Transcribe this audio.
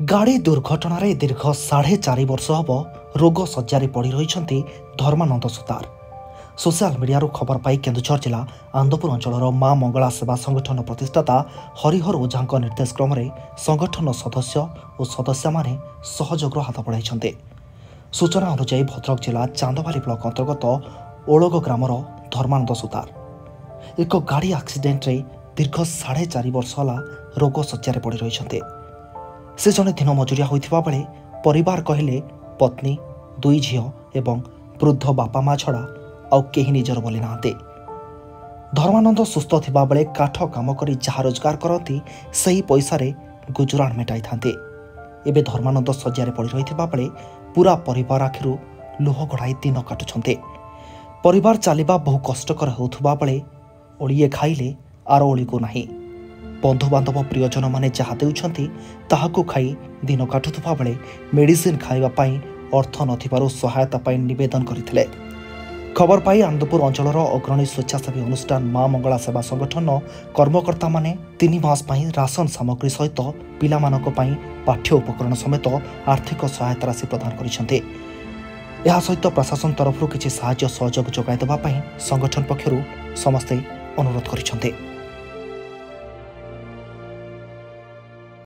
गाड़ी दुर्घटन दीर्घ 4.5 वर्ष हम रोग शज्या पड़ रही धर्मानंद सुतार। सोशल मीडिया खबर पाई केन्दुझर जिला आनंदपुर अंचल माँ मंगला सेवा संगठन प्रतिष्ठाता हरिहर ओझा निर्देश क्रम संगठन सदस्य और सदस्य माने सहयोग हाथ बढ़ाई। सूचना अनुसार भद्रक जिला चांदबाली ब्लॉक अंतर्गत ओलग ग्रामर धर्मानंद सुतार एक गाड़ी एक्सीडेंट रे दीर्घ 4.5 वर्ष है रोग शज्या पड़ रही। से जड़े दिन मजुरिया होता बेले परिवार कहले पत्नी 2 झील एवं वृद्ध बापा माँ छड़ा आउ केही निजर बोली नाते। धर्मानंद सुस्थ थिबा बेले काठ काम करी जहाँ रोजगार करती सही पैसा रे गुजराण मेटाई थांते। एबे धर्मानंद शज्या पड़ रही बेले पूरा परिवार आखिरु लुह गड़ाई दिन काटुछन्ते। परिवार चलिबा बहु कष्टकर होउथुबा बेले ओलिए खाइले आर ओली को नाही। बंधुबांधव प्रियजन माने जहाँ देउछन्ति ताहाकु खाई दिन काटुथुबा बेले मेडिसिन खाइबा पाई अर्थ नथिबारु सहायता पाई निवेदन करथिले। खबर पाई आनंदपुर अंचलर अग्रणी स्वेच्छासेवी अनुष्ठान माँ मंगला सेवा संगठन कर्मकर्ता माने 3 मास पाई राशन सामग्री सहित पिलामानक पाई पाठ्य उपकरण समेत आर्थिक सहायता राशि प्रदान करिसेंते। एहा सहित प्रशासन तरफरु किछि सहायता सहयोग जोगाई देबा पाई संगठन पक्षरु समस्ते अनुरोध करिसेंते।